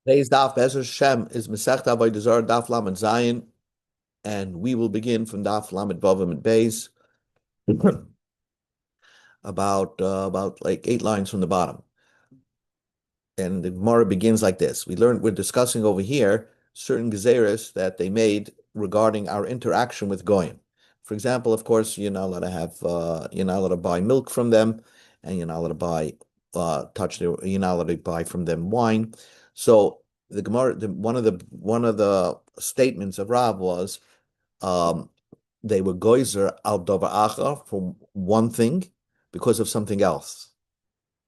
Today's daf Bezer Shem is Masechta Avodah Zarah daf Lamed Zayin, and we will begin from daf Lamed Vav and Beis, about like 8 lines from the bottom. And the Gemara begins like this: we're discussing over here certain gezeres that they made regarding our interaction with goyim. For example, of course, you're not allowed to buy milk from them, and you're not allowed to buy you're not allowed to buy from them wine. So the Gemara, one of the statements of Rav was, um, they were goyzer al davar acha for one thing because of something else.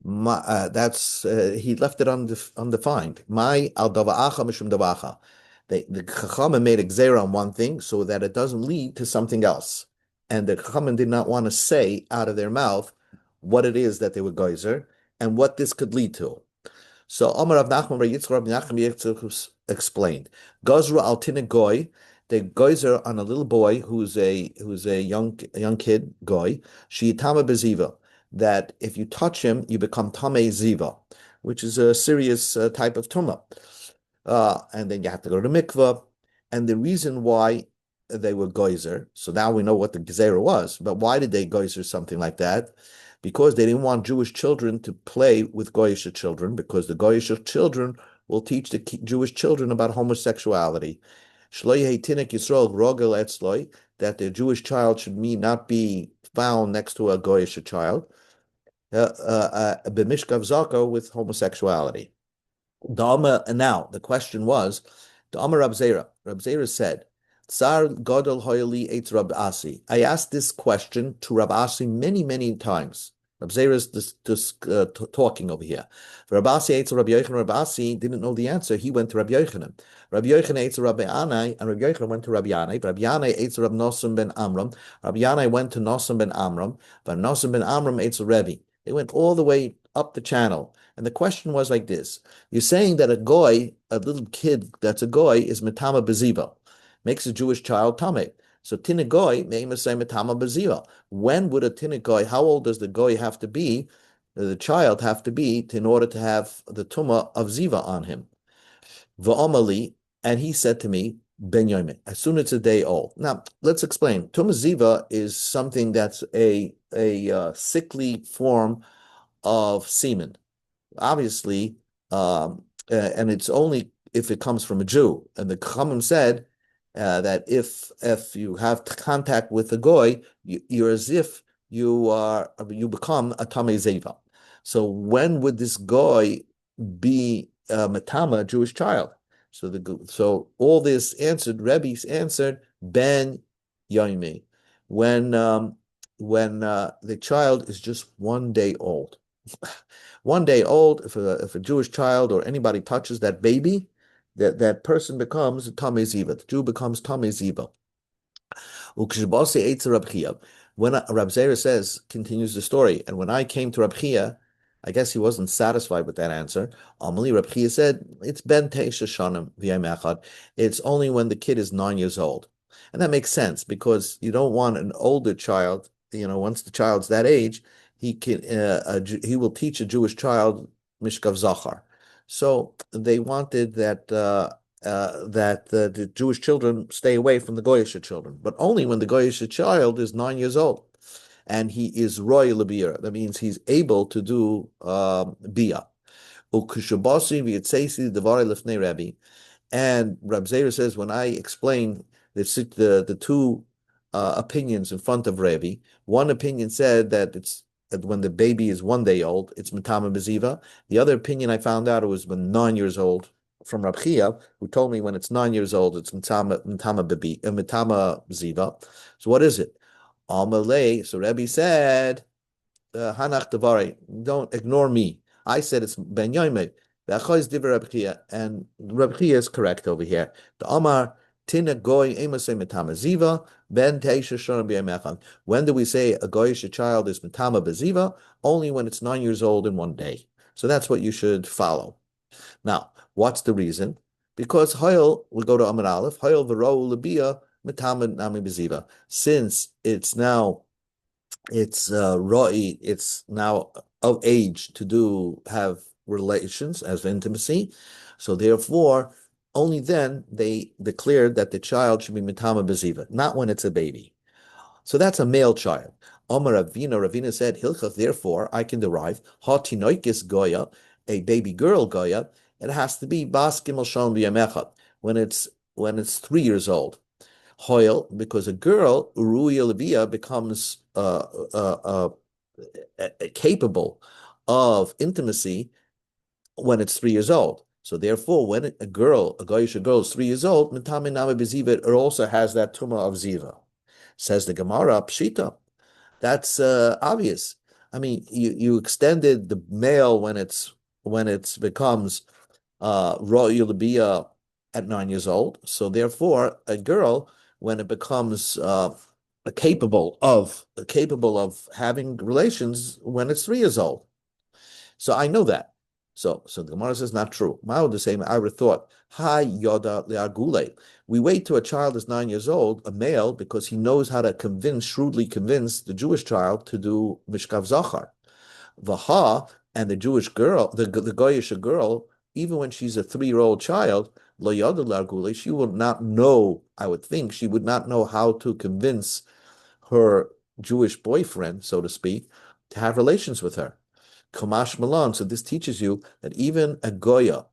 That's he left it undefined. My al dava'acha mishum davacha. The Chachamim made a gzera on one thing so that it doesn't lead to something else, and the Chachamim did not want to say out of their mouth what it is that they were geyser and what this could lead to. So Omar Rav Nachman Bar Yitzchak Rav Nachman Yitzchak explained, Gozra al tina goy, they geyser on a little boy who's a young kid goy, sheitama beziva, that if you touch him, you become tamei ziva, which is a serious type of tumah. And then you have to go to mikvah. And the reason why they were geyser, so now we know what the gezerah was, but why did they geyser something like that? Because they didn't want Jewish children to play with Goyish children, because the Goyish children will teach the Jewish children about homosexuality. That the Jewish child should not be found next to a Goyish child, b'mishkav zaka, with homosexuality. Now the question was, the Amar Rab Zera. Rab Zera said, Tsar Gadol Hoyli Eitz Rab Asi. I asked this question to Rab Asi many times. Rab Zera is talking over here. Rab Asi Eitz Rab Yochanan. Rab Asi didn't know the answer. He went to Rab Yochanan. Rab Yochanan Eitz Rab Yanai, and Rab Yochanan went to Rab Yanai. Rab Yanai Eitz Rab Nosson ben Amram. Rab Yanai went to Nosson ben Amram. But Nosson ben Amram Eitz Rebbe. They went all the way up the channel. And the question was like this. You're saying that a goy, a little kid that's a goy, is metama beziva, makes a Jewish child tame. So tina goy may say metama beziva. When would a tina goy? How old does the goy have to be? The child have to be in order to have the tuma of ziva on him. Va'omali, and he said to me, Ben Yomi, as soon as it's a day old. Now let's explain. Tuma ziva is something that's a sickly form of semen. Obviously, and it's only if it comes from a Jew. And the Chachamim said that if you have contact with a goy, you're as if you become a tamei zeva. So when would this goy be matama, a Jewish child? So all this answered, Rebbe's answered Ben Yomi, when the child is just 1 day old. 1 day old, if a Jewish child or anybody touches that baby, that person becomes tamei ziva. The Jew becomes tamei ziva. When Rab Zera says, continues the story, and when I came to Rab Chia, I guess he wasn't satisfied with that answer. Amali Rab Chia said, it's ben teisha shanim v'yom echad. It's only when the kid is 9 years old. And that makes sense, because you don't want an older child, once the child's that age, he will teach a Jewish child mishkav zachar. So they wanted that the Jewish children stay away from the Goyish children, but only when the Goyish child is 9 years old, and he is roy lebira. That means he's able to do bia. And Rab Zera says, when I explain the two opinions in front of Rabbi, one opinion said that it's that when the baby is 1 day old, it's Matama Beziva. The other opinion I found out, it was when 9 years old, from Rab Chia, who told me when it's 9 years old, it's Matama Ziva. So what is it? Amalei. So Rabbi said, Hanach Devari, don't ignore me. I said it's Ben Yoimei. And Rab Chia is correct over here. The Amar Tina Goy Emasei Matama Ziva. Ben Teisha Shonim B'Yamechad. When do we say a goyish child is Matama Beziva? Only when it's 9 years old in 1 day. So that's what you should follow. Now, what's the reason? Because Hoyel, we go to Amar Aleph, Hoyel V'Ro Labia Matama Nami Beziva. Since it's now Roi, it's now of age to have relations, as intimacy. So therefore, only then they declared that the child should be mitama beziva, not when it's a baby. So that's a male child. Omar Ravina said, Hilchach, therefore, I can derive, ha tinoikis goya, a baby girl goya, it has to be bas gimel shalom b'yamecha, when it's 3 years old. Hoil, because a girl, uruya levia, becomes capable of intimacy when it's 3 years old. So therefore, when a goyish girl is 3 years old, mitame name beziva, it also has that tuma of ziva. Says the Gemara, pshita. That's obvious. I mean, you extended the male when it's becomes ro'il bia at 9 years old. So therefore, a girl when it becomes capable of having relations when it's 3 years old. So I know that. So the Gemara says not true. Mao the same. I would have thought, Hi yoda le'agule. We wait till a child is 9 years old, a male, because he knows how to shrewdly convince the Jewish child to do mishkav zachar. Vaha, and the Jewish girl, the goyish girl, even when she's a 3-year-old child, lo yoda le'agule, she will not know. I would think she would not know how to convince her Jewish boyfriend, so to speak, to have relations with her. Kamash Malan. So this teaches you that even a goya,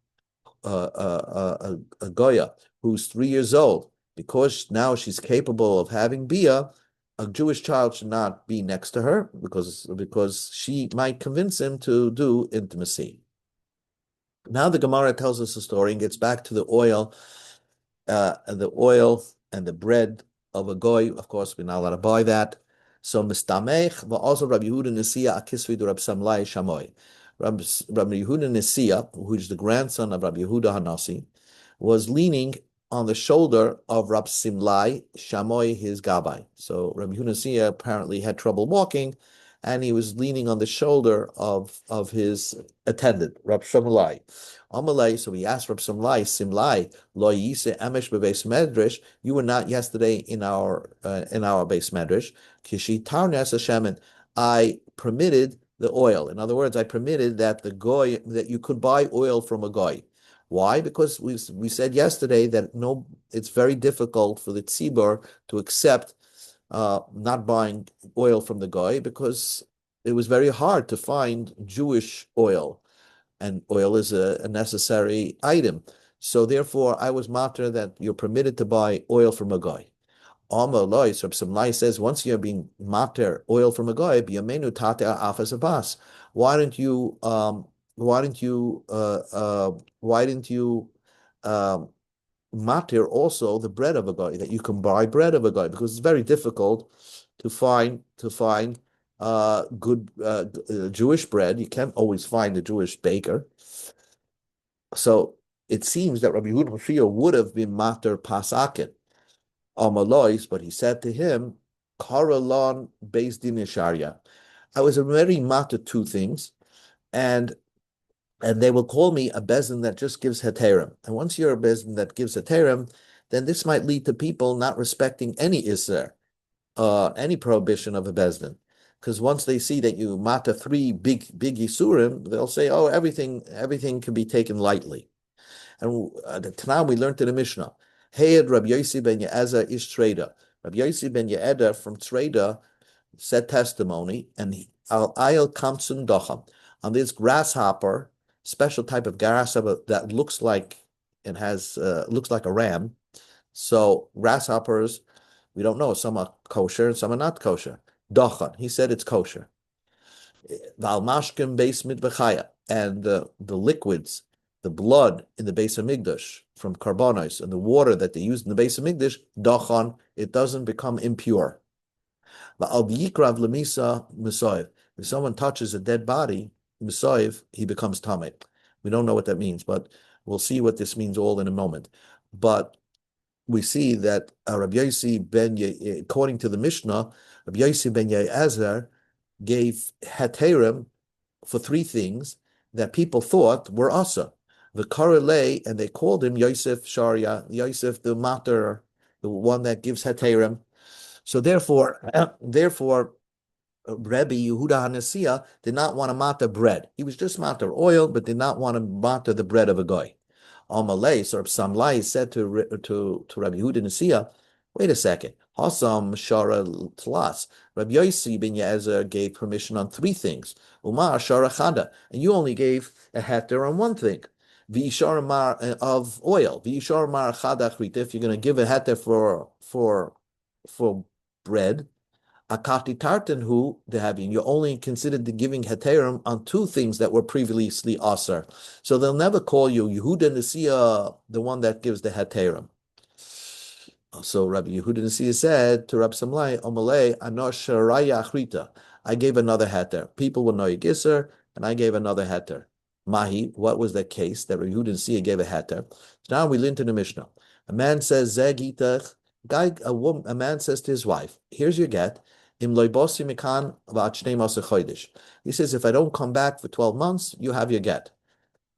a goya who's 3 years old, because now she's capable of having bia, a Jewish child should not be next to her because she might convince him to do intimacy. Now the Gemara tells us a story and gets back to the oil and the bread of a goy. Of course, we're not allowed to buy that. So mistamech, but also Rabbi Yehuda Nesiya akisvi du Rab Samlai Shamoy. Rabbi Yehuda Nesiya, who is the grandson of Rabbi Yehuda Hanasi, was leaning on the shoulder of Rab Simlai Shamoy, his gabbai. So Rabbi Yehuda Nesiya apparently had trouble walking, and he was leaning on the shoulder of his attendant, Rab Simlai. Amalei, so he asked Rab Simlai, lo yise emesh bebeis medrash. You were not yesterday in our base medrash. Kishi tarnas hashemen. I permitted the oil. In other words, I permitted that that you could buy oil from a goy. Why? Because we said yesterday that it's very difficult for the tzibur to accept not buying oil from the goy, because it was very hard to find Jewish oil. And oil is a necessary item. So therefore, I was matter that you're permitted to buy oil from a guy. Amar loy, so Samlai says, once you're being matter oil from a guy, b'yamenu tate afas abas. Why didn't you matter also the bread of a guy, that you can buy bread of a guy, because it's very difficult to find good Jewish bread. You can't always find a Jewish baker. So it seems that Rabbi Yehuda Mashiach would have been mater pasakin amalois, but he said to him, Karalon beis din yesharia. I was already mater two things, and they will call me a bezin that just gives heterim. And once you're a bezin that gives heterim, then this might lead to people not respecting any isser, any prohibition of a bezdin. Because once they see that you mata 3 big yisurim, they'll say, "Oh, everything can be taken lightly." And the Tanah we learned in the Mishnah, Hayed Rabbi Yossi ben Ye'ezer ish Treda. Rabbi Yossi ben Ye'ezer from Treda said testimony, and al ayel kamtsun docham, on this grasshopper, special type of grasshopper that looks like a ram. So grasshoppers, we don't know. Some are kosher and some are not kosher. Dochan, he said it's kosher. Valmashkim beis mitbechaya, and the liquids, the blood in the Beis Hamikdash from carbonos and the water that they used in the Beis Hamikdash, dochan, it doesn't become impure. Va'al lemisa misoyev. If someone touches a dead body, misoyev, he becomes tamei. We don't know what that means, but we'll see what this means all in a moment. But we see that Rabbi Yossi ben, according to the Mishnah, Rabbi Yossi ben Ye'ezer gave heterim for 3 things that people thought were asa. The korelei, and they called him Yosef Sharia, Yosef the mater, the one that gives heterim. So therefore, Rebbe Yehuda HaNasiya did not want to matter bread. He was just matter oil, but did not want to matter the bread of a goy. Amalei, so Samlai said to Rabbi Yehuda Nasiya, wait a second. Hasam Shara Tlas. Rabbi Yossi ben Yezer gave permission on three things. Umar Shara Chada, and you only gave a heter on one thing. V'ishar mar of oil. V'ishar mar chada chrita. If you're going to give a heter for bread, akati tartan hu dehavin. You're only considered the giving heterim on two things that were previously asar. So they'll never call you Yehuda Nasiya, the one that gives the heterim. So Rabbi Yehuda Nasiya said to Rabbi Samlai, Omalei, Anosh Raya Achrita. I gave another heter. People will know Yigisser, and I gave another heter. Mahi, what was the case that Rabbi Yehuda Nasiya gave a heter? So now we learn to the Mishnah. A man says, Zegitach, a man says to his wife, here's your get. Im loibosi mikan v'achnei masa chodesh. He says, if I don't come back for 12 months, you have your get.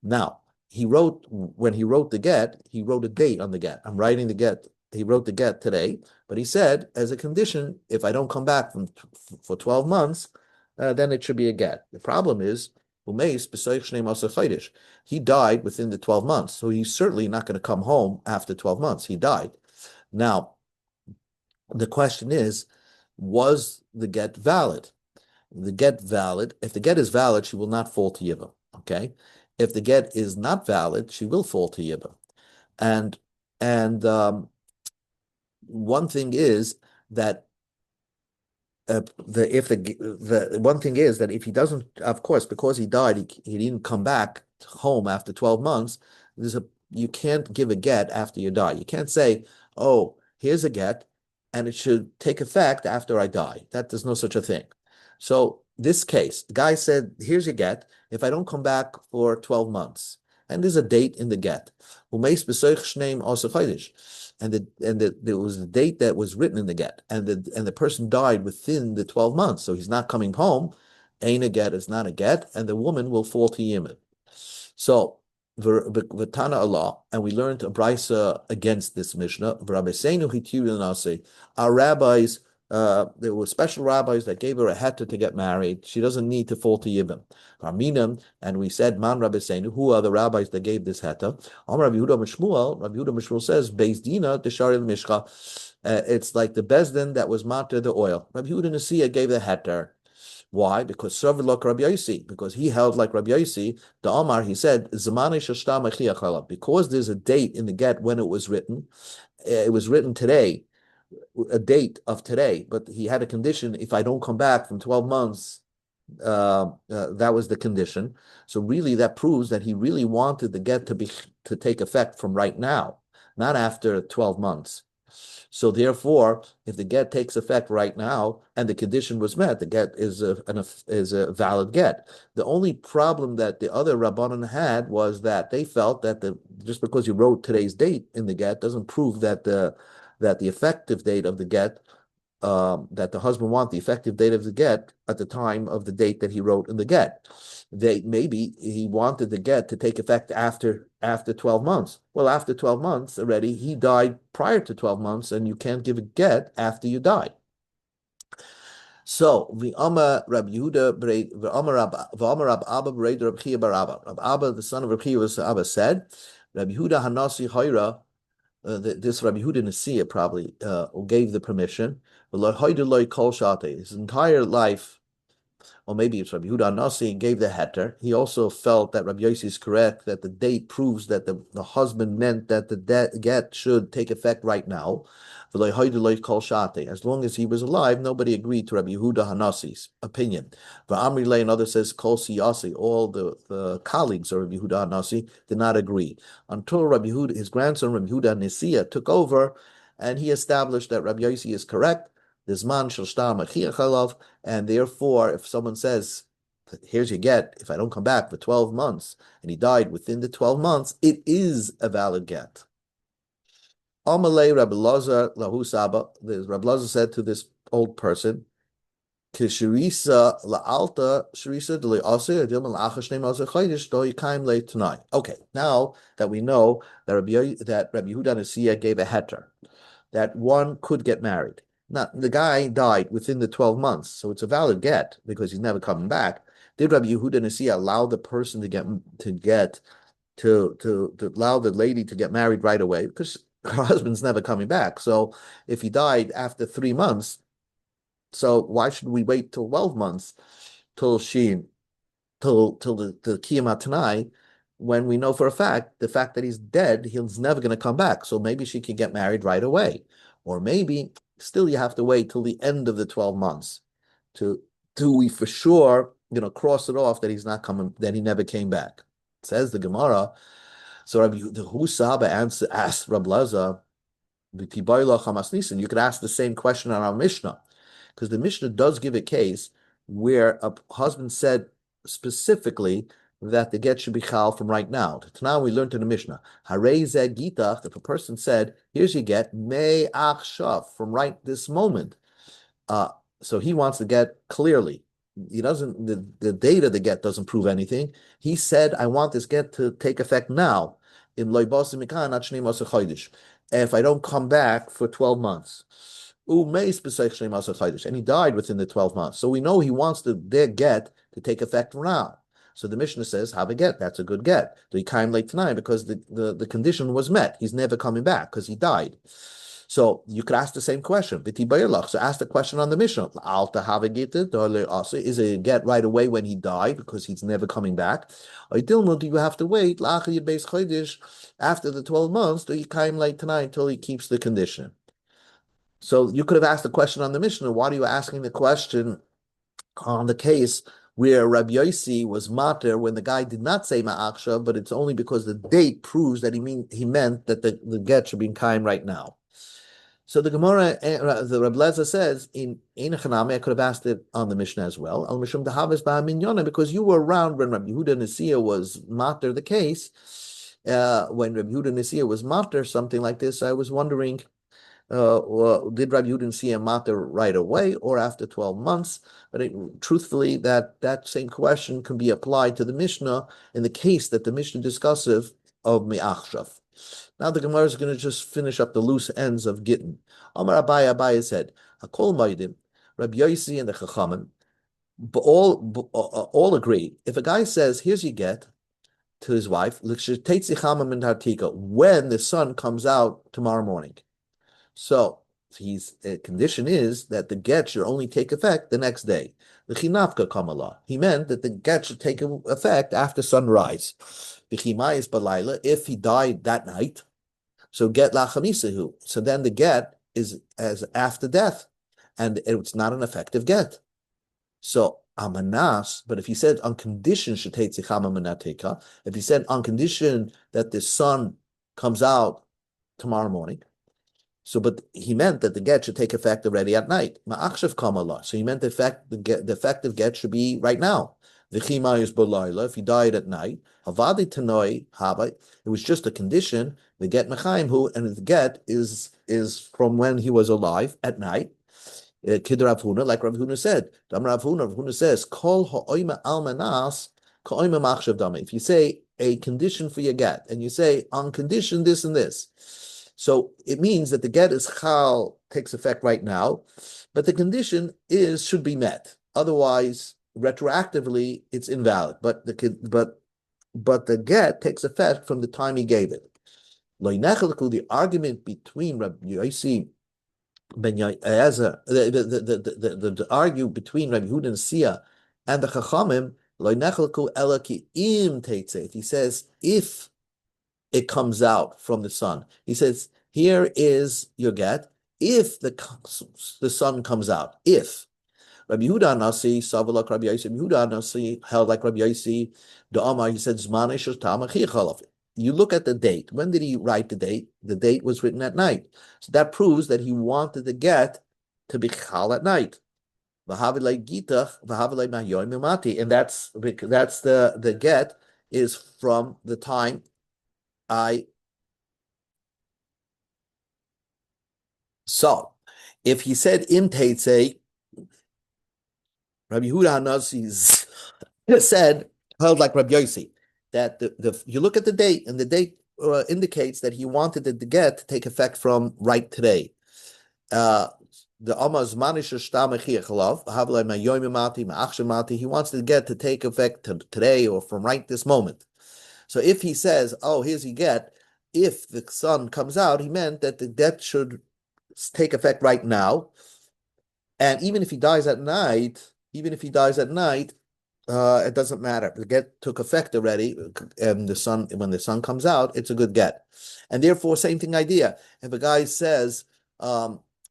Now, when he wrote the get, he wrote a date on the get. I'm writing the get. He wrote the get today, but he said, as a condition, if I don't come back for 12 months, then it should be a get. The problem is, he died within the 12 months, so he's certainly not going to come home after 12 months. He died. Now, the question is, was the get valid? The get valid. If the get is valid, she will not fall to Yibam. Okay. If the get is not valid, she will fall to Yibam. And one thing is that the one thing is that if he doesn't, of course, because he died, he didn't come back home after 12 months. You can't give a get after you die. You can't say, oh, here's a get, and it should take effect after I die. There's no such a thing. So this case, the guy said, here's your get. If I don't come back for 12 months, and there's a date in the get, there was a date that was written in the get, and the person died within the 12 months, so he's not coming home. Ain't a get is not a get, and the woman will fall to Yimid. So V'tana Allah, and we learned a brisa against this Mishnah. Our rabbis, there were special rabbis that gave her a heter to get married. She doesn't need to fall to Yibam. And we said, Man Rabbeinu, who are the rabbis that gave this heter? Rabbi Yehuda Mishmuel says, Beis Dina Desharil Mishcha. It's like the Bezdin that was matter the oil. Rabbi Yehuda Nasiya gave the heter. Why? Because he held like Rabbi Yossi. The Omar, he said, because there's a date in the get when it was written. It was written today, a date of today, but he had a condition: if I don't come back from 12 months, that was the condition. So really, that proves that he really wanted the get to take effect from right now, not after 12 months. So therefore, if the get takes effect right now and the condition was met, the get is a valid get. The only problem that the other Rabbanan had was that they felt that just because you wrote today's date in the get doesn't prove that the effective date of the get, that the husband wants the effective date of the get at the time of the date that he wrote in the get. Maybe he wanted the get to take effect after 12 months. Well, after 12 months already, he died prior to 12 months, and you can't give a get after you die. So the Amar Rabbi Yehuda Rab Abba Rab Chia bar Abba. Rab Abba, the son of Rab Chia Abba, said, Rabbi Yehuda Hanasi Hoira. This Rabbi Yehuda Nasiya probably gave the permission. His entire life, or maybe it's Rabbi Yehuda Nasi gave the heter. He also felt that Rabbi Yossi is correct, that the date proves that the husband meant that the get should take effect right now. As long as he was alive, nobody agreed to Rabbi Yehuda Hanasi's opinion. Amri another says Kol Siyasi. All the colleagues of Rabbi Yehuda Hanasi did not agree until Rabbi Yehuda, his grandson Rabbi Yehuda Nasiya, took over, and he established that Rabbi Yossi is correct. And therefore, if someone says, here's your get, if I don't come back for 12 months, and he died within the 12 months, it is a valid get. Amalei Rabbi Lazar lahu Saba. Rabbi Lazar said to this old person, Kishirisa la'alta shirisa d'le'asir adil mal'acha shnei mazar chodesh do yikaim le tonight. Okay, now that we know that Rabbi Yehuda Nasiya gave a heter, that one could get married. Not the guy died within the 12 months, so it's a valid get because he's never coming back. Did Rabbi Yehuda Nasi allow the person to allow the lady to get married right away because her husband's never coming back? So if he died after 3 months, so why should we wait till 12 months till she till the Kiyama Tanai when we know for a fact the fact that he's dead, he's never going to come back. So maybe she can get married right away. Or maybe still you have to wait till the end of the 12 months to do we for sure, cross it off that he's not coming, that he never came back. It says the Gemara. So Rabbi Husaba asked Rabbi Laza, you could ask the same question on our Mishnah, because the Mishnah does give a case where a husband said specifically that the get should be chal from right now. Now we learned in the Mishnah, Harei zeh gitach, if a person said, here's your get, me achshav, from right this moment. Uh, so he wants to get clearly. He doesn't, the date of the get doesn't prove anything. He said, I want this get to take effect now. If I don't come back for 12 months. And he died within the 12 months. So we know he wants their get to take effect now. So the Mishnah says, have a get. That's a good get. So he came late tonight because the condition was met. He's never coming back because he died. So you could ask the same question. So ask the question on the Mishnah. Is it a get right away when he died because he's never coming back? Or do you have to wait after the 12 months till he came late tonight until he keeps the condition? So you could have asked the question on the Mishnah. Why are you asking the question on the case where Rabbi Yossi was mater when the guy did not say ma'aksha, but it's only because the date proves that he meant that the get should be in kaim right now. So the Gemara, the Rabbi Leza says, in Chanami, I could have asked it on the Mishnah as well, al mishum dahavis ba'aminyona, because you were around when Rabbi Yehuda Nasiya was mater the case. When Rabbi Yehuda Nasiya was mater something like this, I was wondering, did Rabbi Yehuda see a matter right away or after 12 months? But truthfully, that same question can be applied to the Mishnah in the case that the Mishnah discusses of Me'achshav. Now the Gemara is going to just finish up the loose ends of Gittin. Amar Abaye said, Hakol Maidim, Rabbi Yossi and the Chachamim, all agree. If a guy says, here's your get to his wife, when the sun comes out tomorrow morning. So the condition is that the get should only take effect the next day. The chinafka kamala. He meant that the get should take effect after sunrise. The chimayis balayla, if he died that night, so get lachamisahu. So then the get is as after death, and it's not an effective get. So amanas, but if he said on condition if he said on condition that the sun comes out tomorrow morning. So, but he meant that the get should take effect already at night. Ma'achshav kamala. So he meant the effective get should be right now. The chima is balayla. If he died at night, havadi tanoi haba. It was just a condition. The get mechaim hu, and the get is from when he was alive at night. Kid Rav Huna, like Rav Huna said. Rav Huna says, Kol ha'oima almanas ka'oima machshav dama. If you say a condition for your get, and you say on condition this and this. So it means that the get is chal takes effect right now, but the condition should be met. Otherwise, retroactively, it's invalid. But the get takes effect from the time he gave it. The argument between Rabbi Yossi ben Eliezer, the argue between Rabbi Yehuda and Sia and the Chachamim, if he says if it comes out from the sun. He says, here is your get, if the sun comes out. If. Rabbi Yehuda Nasi, Savalak Rabbi Yossi, Rabbi Yehuda Nasi held like Rabbi Yossi, the Amar, he said, Zmane Shirtam Achichalaf. You look at the date. When did he write the date? The date was written at night. So that proves that he wanted the get to be chal at night. And that's the get is from the time So if he said im teitze, Rabbi Yehuda Hanasi's said, held like Rabbi Yossi, that you look at the date, and the date indicates that he wanted the get to take effect from right today. the Amaz Manisha Shtamachiachalav, Havla Mayoimimati, Maachshamati, he wants the get to take effect today or from right this moment. So if he says, oh, here's your get, if the sun comes out, he meant that the get should take effect right now. And even if he dies at night, it doesn't matter. The get took effect already, and when the sun comes out, it's a good get. And therefore, same thing idea. If a guy says,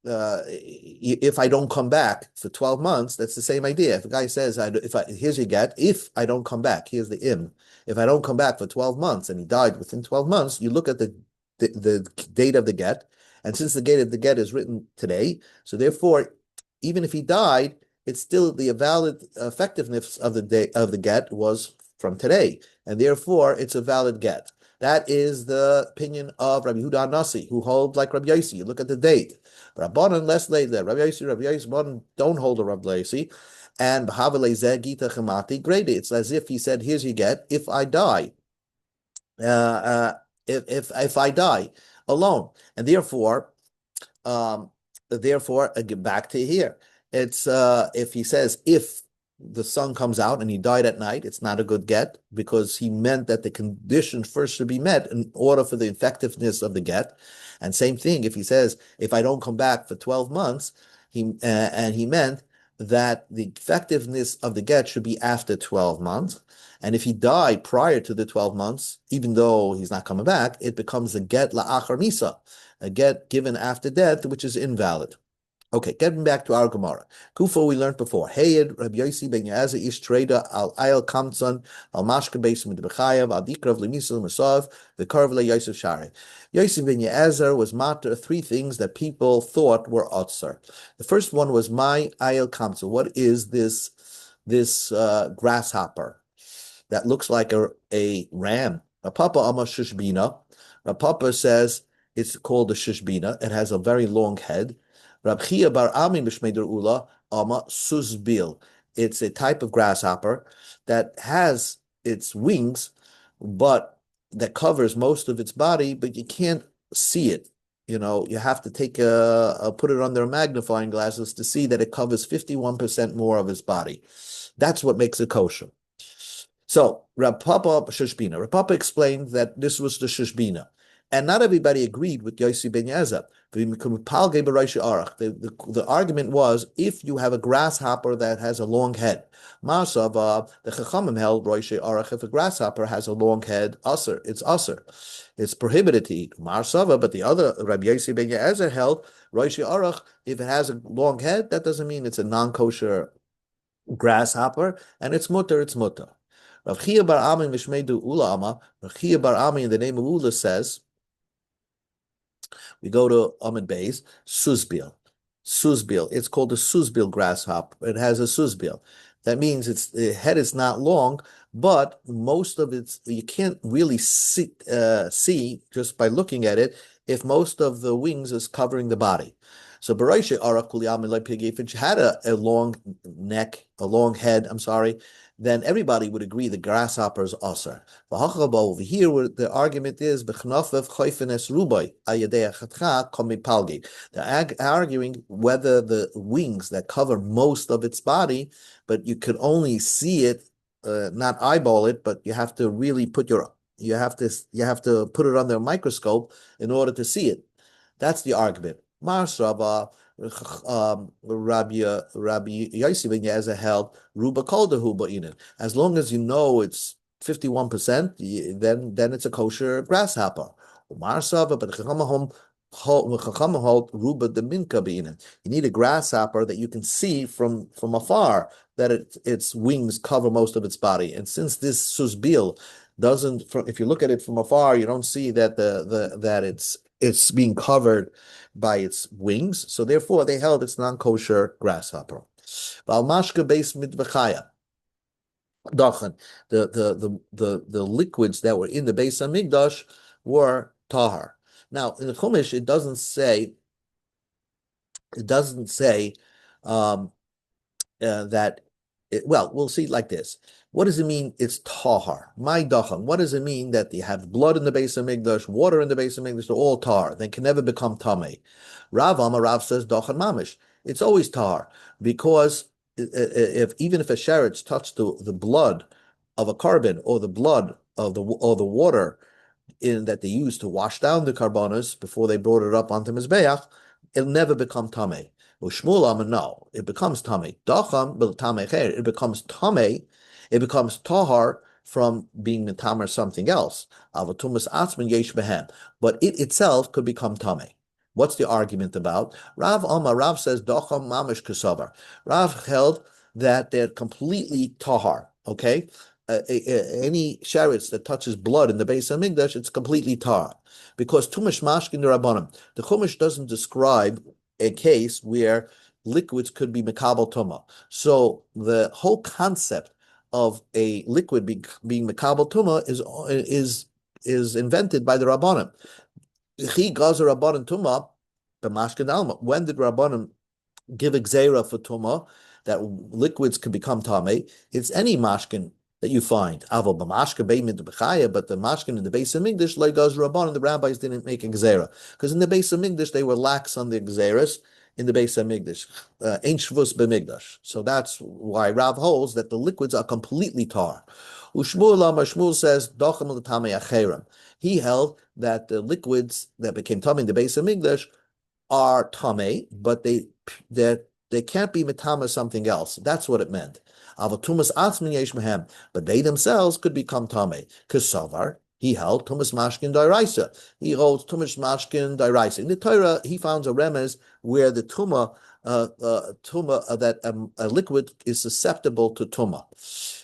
if I don't come back for 12 months, that's the same idea. If a guy says, here's your get, if I don't come back, here's the im. If I don't come back for 12 months and he died within 12 months, you look at the date of the get, and since the date of the get is written today, so therefore, even if he died, it's still the valid effectiveness of the day of the get was from today, and therefore it's a valid get. That is the opinion of Rabbi Yehuda Nasi, who hold like Rabbi Yossi. You look at the date. Rabbanan less later. Rabbi Yossi don't hold a Rabbi Yossi, and Gita Chamati grade. It's as if he said, "Here's your get. If I die, if I die alone," and therefore, get back to here. It's if he says if the sun comes out and he died at night, it's not a good get because he meant that the condition first should be met in order for the effectiveness of the get. And same thing if he says if I don't come back for 12 months, and he meant that the effectiveness of the get should be after 12 months. And if he died prior to the 12 months, even though he's not coming back, it becomes a get la'achar misa, a get given after death, which is invalid. Okay, getting back to our Gemara. Kufa we learned before. Heyed Rabbi Yossi ben Yezer ish treda al ayel kamtzon al mashke beisim b'chayav al dikrav lemisel masav v'karv le Yosef Shari. Yossi ben Yezer was matter three things that people thought were otzer. The first one was my ayel kamtzon. What is this grasshopper that looks like a ram? Papa Amar Shishbina. Papa says it's called a Shishbina. It has a very long head. Rab Chia bar Ami b'shmeider ula ama susbil. It's a type of grasshopper that has its wings, but that covers most of its body, but you can't see it. You know, you have to put it under magnifying glasses to see that it covers 51% more of its body. That's what makes it kosher. So Rab Papa Shishbina. Rab Papa explained that this was the Shishbina. And not everybody agreed with Yossi ben Yezer. The argument was if you have a grasshopper that has a long head. The Chachamim held Roishe Arach, if a grasshopper has a long head, it's usser. It's prohibited to eat. Marsava, but the other Rabbi Yossi ben Yezer held Roishe Arach, if it has a long head, that doesn't mean it's a non-kosher grasshopper, and it's mutter. Rav Chia bar Ami Mishmeidu Ula Ama, Rav Chia bar Ami in the name of Ula says, we go to Amid Beis, Susbil. It's called a Susbil grasshopper. It has a Susbil. That means the head is not long, but most of it, you can't really see just by looking at it if most of the wings is covering the body. So if it had a long neck, a long head, then everybody would agree the grasshopper is aser. Over here, the argument is they're arguing whether the wings that cover most of its body, but you could only see it, not eyeball it, but you have to really you have to put it under a microscope in order to see it. That's the argument. Marsraba, Rabbi Yossi ben Yezer held Ruba Kolda Huba Inin. As long as you know it's 51%, then it's a kosher grasshopper. Marsraba, but Chachamim hold Ruba de Minka Beinin. You need a grasshopper that you can see from afar, that its wings cover most of its body. And since this Susbil doesn't, if you look at it from afar, you don't see that that it's being covered by its wings, so therefore they held it's non-kosher grasshopper. The liquids that were in the Beis Hamikdash were tahar. Now in the Chumash it doesn't say that. Well, we'll see it like this. What does it mean? It's tahar. My dachan. What does it mean that you have blood in the Beis Hamikdash, water in the Beis Hamikdash? They're all tahar. They can never become tamei. Rav says dachan mamish. it's always tahar because if even if a sheretz touched the blood of a carbon or the blood of the water in that they used to wash down the carbonas before they brought it up onto mizbeach, it'll never become tamei. Ushmul no, it becomes tamei. Dacham bil tamei cher, it becomes tamei, it becomes tahar from being metamer something else. Avatumas atzman yesh behem, but it itself could become tamei. What's the argument about? Rav says dacham mamish kasavar. Rav held that they're completely tahar. Okay, any sheretz that touches blood in the base of Mikdash, it's completely tar. Because tumash mashkin the rabbanim. The Chumash doesn't describe a case where liquids could be mekabel tuma. So the whole concept of a liquid being mekabel tuma is invented by the rabbanim. He gazer rabbanim tuma, the mashkin alma. When did rabbanim give a gzeira for tuma that liquids can become tame? It's any mashkin that you find. Avo b'mashka beimid b'chaya, but the mashkin in the base of Migdash, like Gaz Rabban, and the rabbis didn't make a gzera. Because in the base of Migdash, they were lax on the gzeras in the base of Migdash. Ain't shvus b'migdash. So that's why Rav holds that the liquids are completely tar. Shmuel says, Dochem l'tamei acherim. He held that the liquids that became tummy in the base of Migdash are tamei, but they can't be metama something else. That's what it meant. But they themselves could become tame. Kesavar, he held tumas mashkin dairaisa. He holds tumas mashkin dairaisa. In the Torah, he found a remez where the tuma that a liquid is susceptible to tuma.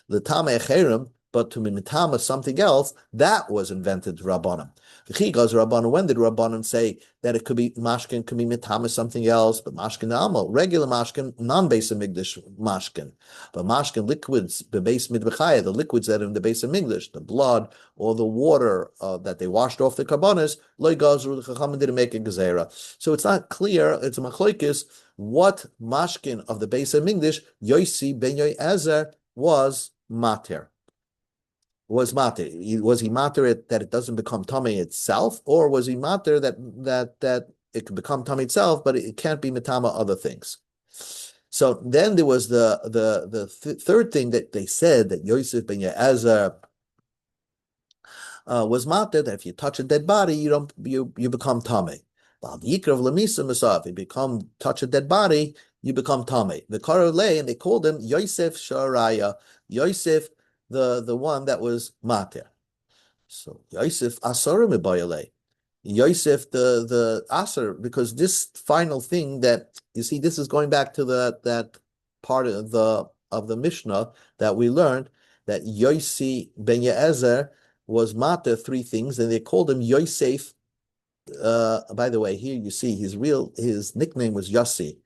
The tame echerim, but to mitama something else, that was invented Rabbanim. When did Rabbanim say that it could be mashkin, could be mitama something else, but mashkin alma, regular mashkin, non-base of migdash mashkin, but mashkin liquids, the base midbechaya, the liquids that are in the base of migdash, the blood or the water that they washed off the carbonas, loy gazru, the chachamim didn't make a gezerah. So it's not clear. It's a machlokes what mashkin of the base of migdash Yosi ben Yoezer was mater. Was he mater that it doesn't become tummy itself, or was he mater that it can become tummy itself, but it can't be mitama other things? So then there was the third thing that they said, that Yosef ben Ye'ezer was mater, that if you touch a dead body, you become tummy. If you touch a dead body, you become tummy. The Karolei, and they called him Yosef Sharaya, Yosef, the one that was mater. So Yosef Asar Mibayale. Yosef the Asar, because this final thing that you see, this is going back to that part of the Mishnah that we learned, that Yosi ben Ye'ezer was mater three things, and they called him Yosef. By the way, here you see his nickname was Yossi,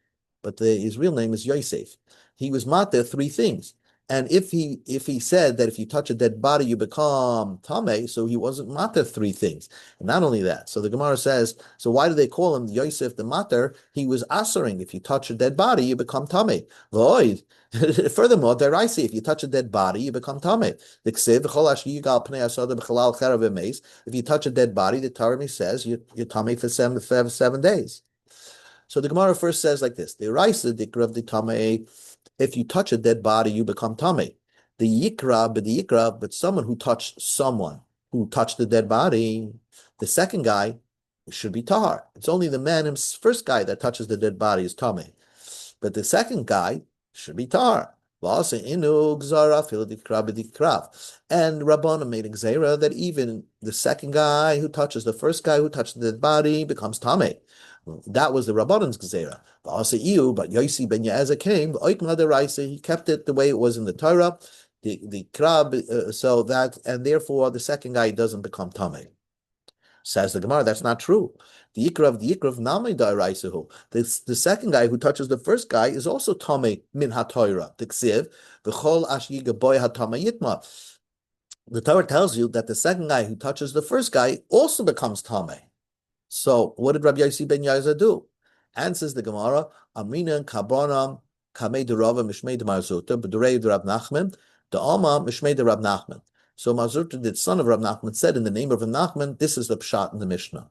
but his real name is Yosef. He was mater three things. And if he said that if you touch a dead body, you become tamei, so he wasn't mater three things. And not only that, so the Gemara says, so why do they call him Yosef the mater? He was asering, if you touch a dead body, you become tamei. Furthermore, deraisi, if you touch a dead body, you become tamei. If you touch a dead body, the Torah says you're tamei for 7 days. So the Gemara first says like this: the Raisa dikra of the tamei. If you touch a dead body, you become tummy. The yikra, but someone who touched the dead body, the second guy should be tahar. It's only the man, first guy that touches the dead body is tummy. But the second guy should be tahar. And Rabbana made a gzeira that even the second guy who touches the first guy who touched the dead body becomes tummy. That was the Rabbanan's Gezerah. But Yosi ben Ye'ezer came, he kept it the way it was in the Torah, the krab, so that, and therefore the second guy doesn't become Tameh. Says the Gemara, that's not true. The Yikrav Nami Da'iraisahu. The second guy who touches the first guy is also Tameh min HaTorah. The Ksiv, V'chol Ashyiga boy HaTameh Yitma. The Torah tells you that the second guy who touches the first guy also becomes Tameh. So what did Rabbi Yossi ben Ye'ezer do? Answers the Gemara, Amrinan Kabronam Kamei de Rava Mishmei de Marzuta, B'durei de Rab Nachman, the Alma Mishmei de Rab Nachman. So Marzuta, the son of Rab Nachman, said in the name of Rab Nachman, this is the pshat in the Mishnah.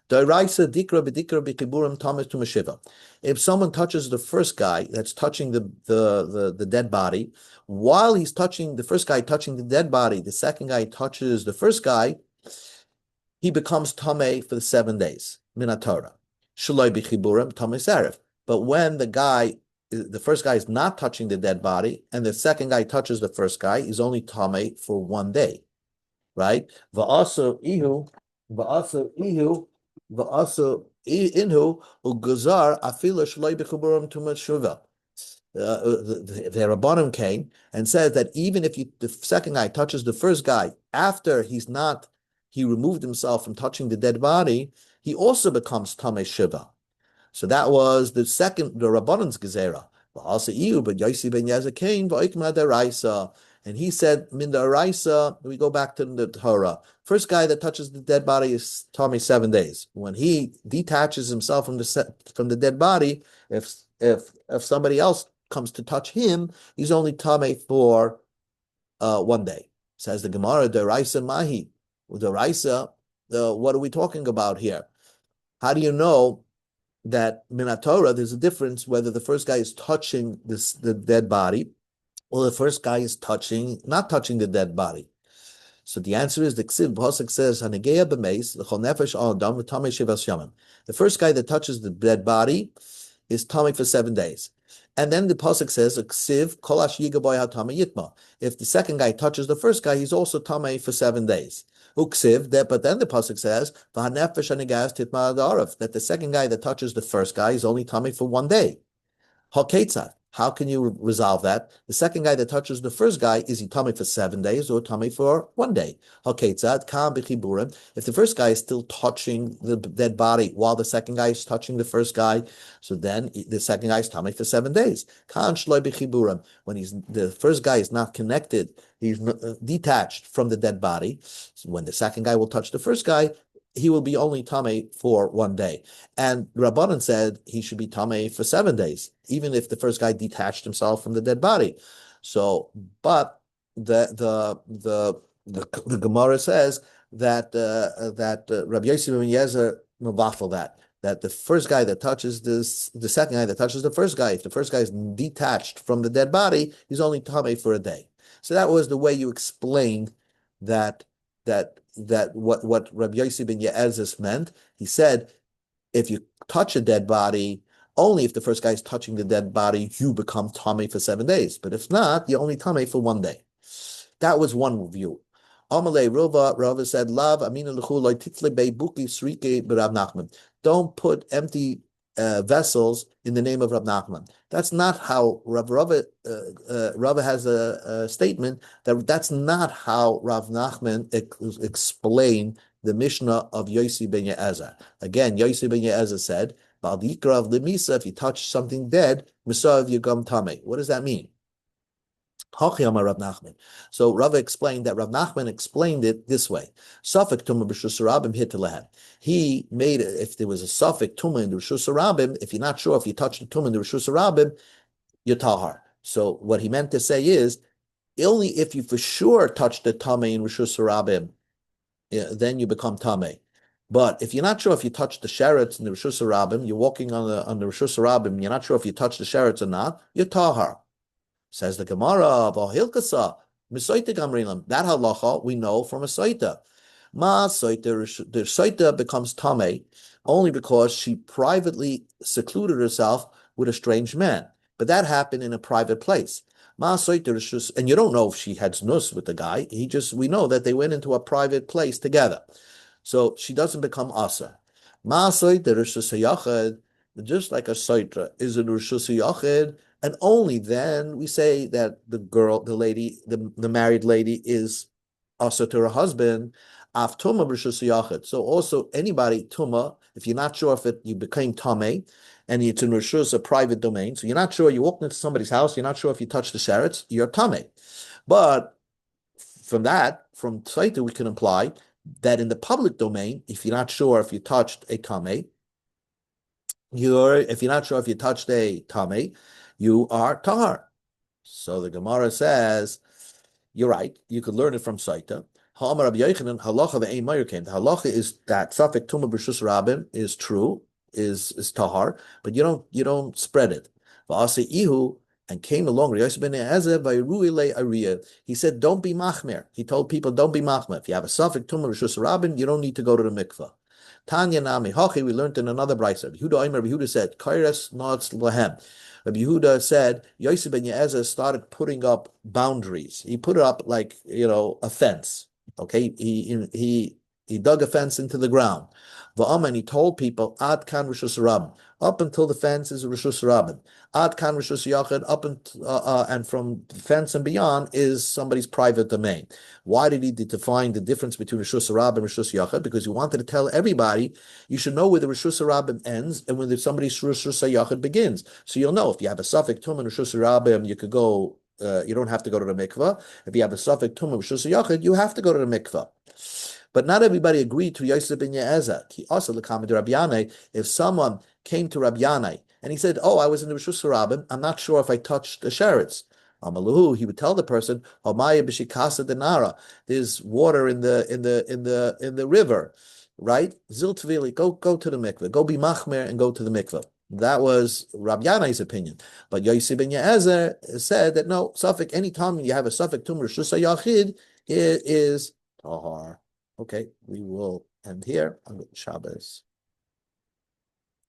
Doraisa dikra b'dikra b'kiburim tamis to meshiva. If someone touches the first guy that's touching the dead body, while he's touching the first guy touching the dead body, the second guy touches the first guy, he becomes tamei for the 7 days. Minatora. Shaloi b'chiburim tamis erev. But when the first guy is not touching the dead body, and the second guy touches the first guy, he's only tamei for 1 day, right? Va'aso ihu, va'aso inhu ugazar afila shaloi b'chiburim tumas shuva. The Rabbanim came and said that even if the second guy touches the first guy after he removed himself from touching the dead body, he also becomes tamei shiva. So that was the Rabbanan's gezerah. But Yossi ben Yezer came v'oikma deraisa, and he said min deraisa. We go back to the Torah. First guy that touches the dead body is tamei 7 days. When he detaches himself from the dead body, if somebody else comes to touch him, he's only tamei for 1 day. Says the Gemara, deraisa mahi. Deraisa, what are we talking about here? How do you know that Minatora, there's a difference whether the first guy is touching the dead body or the first guy is not touching the dead body? So the answer is the Ksiv Pasuk says, Hanegeya b'meis l'chol nefesh adam v'tamei shivas yamim. The first guy that touches the dead body is tamei for 7 days. And then the Pasuk says, Ksiv kol yiga boy ha-tamei yitma. If the second guy touches the first guy, he's also tamei for 7 days. Uksiv, but then the pasuk says, that the second guy that touches the first guy is only tamei for 1 day. Haketzad. How can you resolve that? The second guy that touches the first guy, is he tamei for 7 days or tamei for 1 day? Haketzad kam b'chiburim. If the first guy is still touching the dead body while the second guy is touching the first guy, so then the second guy is tamei for 7 days. Kan shloi b'chiburim. When the first guy is not connected, he's detached from the dead body. So when the second guy will touch the first guy, he will be only tamei for 1 day. And Rabbanan said he should be tamei for 7 days, even if the first guy detached himself from the dead body. So, but the Gemara says that Rabbi Yossi ben Yezer mavafel that the first guy that touches the second guy that touches the first guy, if the first guy is detached from the dead body, he's only tamei for a day. So that was the way you explained that what Rabbi Yossi ben Yezer meant. He said, if you touch a dead body, only if the first guy is touching the dead body, you become tamei for 7 days. But if not, you're only tamei for 1 day. That was one view. Amalei Rava said, "Lav amina l'chu loy title bei buki srike b'Rav Nachman." Don't put empty vessels in the name of Rav Nachman. That's not how Rava has a statement that's not how Rav Nachman explained the Mishnah of Yossi ben Yezer. Again, Yossi ben Yezer said, "Bal dikra of lemisa, if you touch something dead, misav yugam tamei." What does that mean? Rav Nachman. So Rava explained that Rav Nachman explained it this way: Safek tumah b'reshus harabim hitalehem. He made it, if there was a safek tumah in the reshus harabim, if you're not sure if you touch the tumah in the reshus harabim, you're tahar. So what he meant to say is, only if you for sure touch the tamei in reshus harabim, then you become tamei. But if you're not sure if you touch the sherets in the reshus harabim, you're walking on the reshus harabim, you're not sure if you touch the sherets or not, you're tahar. Says the Gemara of Hilkasa, Misoita Gamrilam. That halacha we know from a soita. Ma soita, the soita becomes tamei only because she privately secluded herself with a strange man. But that happened in a private place. Ma soita, and you don't know if she had znus with the guy. We know that they went into a private place together. So she doesn't become asa. Ma soita rishus hayachad, just like a soita is a rishus hayachad. And only then we say that the married lady is also to her husband. Af tuma b'reshus yachid. So also anybody tuma, if you're not sure if you became tamei, and it's in reshus, a private domain, so you're not sure, you walked into somebody's house, you're not sure if you touched the sherets, you're tamei. But from Tzaita, we can imply that in the public domain, if you're not sure if you touched a tamei, if you're not sure if you touched a tamei, you are tahar. So the Gemara says, you're right, you could learn it from Saita. Ha'amar Rabbi Yochanan, halacha ve'ein mayur came. The halacha is that Safek Tumah B'Rishus Rabim is true, is tahar, but you don't spread it. V'asei ihu, and came along Yosef ben Eliezer v'yiru ilei Ariya. He said, don't be machmer. He told people, don't be machmer. If you have a Safek Tumah B'Rishus Rabim, you don't need to go to the mikvah. Tanya Nami Hachi, we learned in another brayso. Rabbi Yehuda said, Kairas Nots Lahem. Rabbi Yehuda said, Yosef ben Eliezer started putting up boundaries. He put it up like, a fence. Okay, he dug a fence into the ground. And he told people, Ad kan Rishus Rabin, up until the fence is Rishus Rabin. Ad kan Rishus Yachid, and from the fence and beyond is somebody's private domain. Why did he define the difference between Rishus Rabin and Rishus Yachid? Because he wanted to tell everybody, you should know where the Rishus Rabin ends and when somebody's Rishus Yachid begins. So you'll know if you have a Safek Tum and Rishus Rabin, you could go. You don't have to go to the mikvah. If you have a Safek Tumah Rishus Yachid, you have to go to the mikvah. But not everybody agreed to Yosef ben Eliezer. He also the comment to Rabbi Yanai. If someone came to Rabbi Yanai and he said, "Oh, I was in the Rishus Rabim. I'm not sure if I touched the sheretz." Amaluhu, he would tell the person, "Homaya b'shikasa denara." There's water in the river, right? Zil tvili, go to the mikvah. Go be machmer and go to the mikvah. That was Rabbi Yanai's opinion. But Yosef ben Eliezer said that no, Safek, anytime you have a Safek Tum Rishus Yachid, it is Tahar. Okay, we will end here on Shabbos.